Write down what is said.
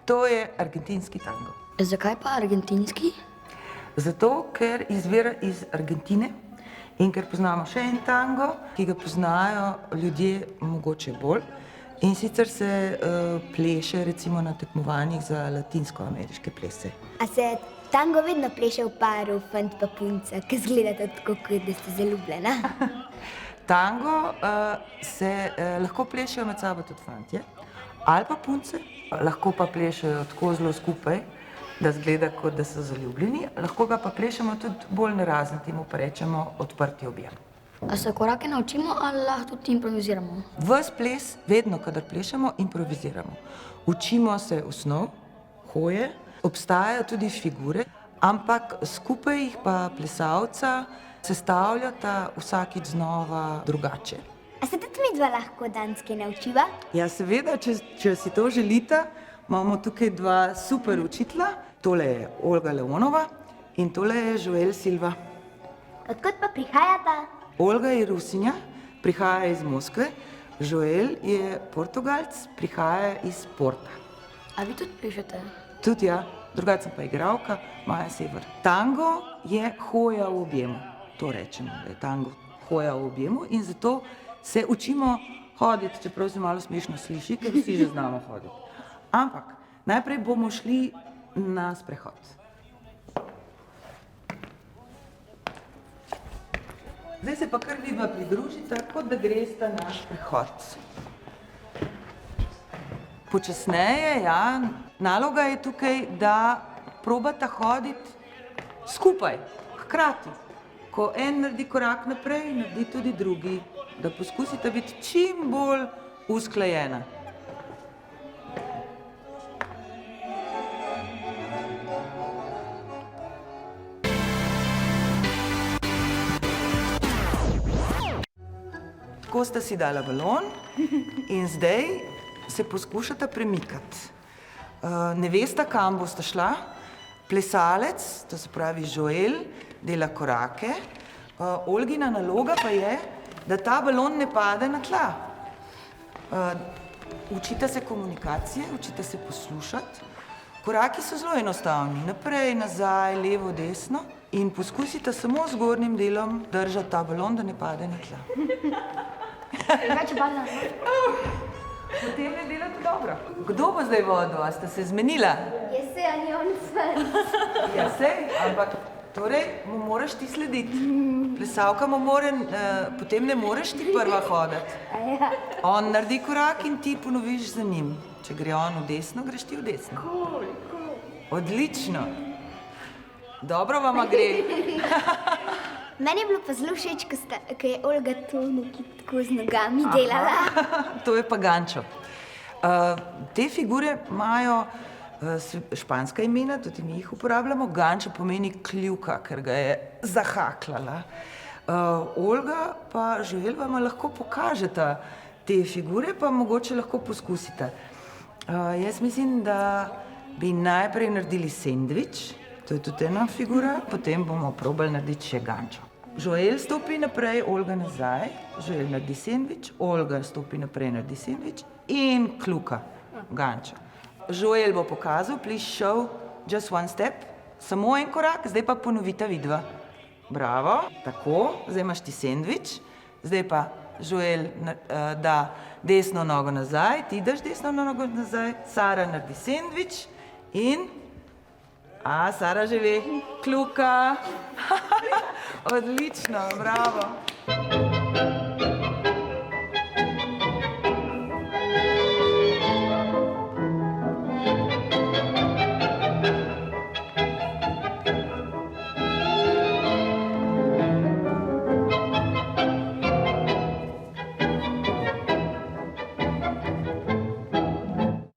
To je argentinski tango. Zakaj pa argentinski? Zato, ker izvira iz Argentine in ker poznamo še en tango, ki ga poznajo ljudje mogoče bolj. In sicer se pleše recimo na tekmovanjih za latinskoameriške plese. A se tango vedno pleše v paru, fant pa punca, ki izgledata tako, kot da ste zaljubljena? Tango se lahko plešejo med sabo tudi fantje ali pa punce, lahko pa plešejo tako zelo skupaj, da izgleda, kot da so zaljubljeni, lahko ga pa plešemo tudi bolj narazen, temu pa rečemo odprti objem. A se korake naučimo ali lahko tudi improviziramo? Ves ples, vedno, kadar plešemo, improviziramo. Učimo se osnov, hoje, obstajajo tudi figure, ampak skupaj jih pa plesalca sestavljata vsakič znova drugače. A se tudi midva lahko danske naučiva? Ja, seveda, če si to želite, imamo tukaj dva super učitelja. Tole je Olga Leonova in tole je Joel Silva. Odkot pa prihajata? Olga je Rusinja, prihaja iz Moskve, Joel je Portugalec, prihaja iz Porta. A vi tudi plešete? Tudi ja, drugače sem pa igralka, Maja Sever. Tango je hoja v objemu, to rečemo, da je tango hoja v objemu in zato se učimo hoditi, čeprav se malo smešno sliši, ker vsi že znamo hoditi. Ampak najprej bomo šli na sprehod. Zdaj se pa kar vidva pridružita, kot da gresta na sprehod. Počasneje, ja, naloga je tukaj, da probata hoditi skupaj, hkrati. Ko en naredi korak naprej, naredi tudi drugi, da poskusita biti čim bolj usklajena. Tako sta si dala balon in zdaj se poskušata premikati. Ne vesta, kam bosta šla. Plesalec, to se pravi Joel, dela korake. Olgina naloga pa je, da ta balon ne pade na tla. Učita se komunikacije, učita se poslušati. Koraki so zelo enostavni, naprej, nazaj, levo, desno in poskusita samo z zgornjim delom držati ta balon, da ne pade na tla. Drugače padla. Potem ne delate dobro. Kdo bo zdaj vodil? A ste se zmenila? Jaz se, a ni on sven. Ja, sej, ampak torej mu moraš ti slediti. Plesalka mu more, potem ne moreš ti prva hoditi. Ja. On naredi korak in ti ponoviš za njim. Če gre on v desno, greš ti v desno. Odlično. Dobro vama gre. Meni je bilo pa zelo všeč, ko je Olga to nekaj tako z nogami delala. To je pa gančo. Te figure imajo španska imena, tudi mi jih uporabljamo. Gančo pomeni kljuka, ker ga je zahaklala. Olga pa Joel vama lahko pokažeta te figure, pa mogoče lahko poskusite. Jaz mislim, da bi najprej naredili sendvič, to je tudi ena figura, potem bomo probali narediti še gančo. Joel stopi naprej, Olga nazaj, Joel naredi sendvič, Olga stopi naprej, naredi sendvič in kljuka, gančo. Joel bo pokazal, please show just one step, samo en korak, zdaj pa ponovita vidva. Bravo, tako, zdaj imaš ti sendvič, zdaj pa Joel da desno nogo nazaj, ti daš desno nogo nazaj, Sara naredi sendvič in... Sara že ve, kljuka. Odlično, bravo.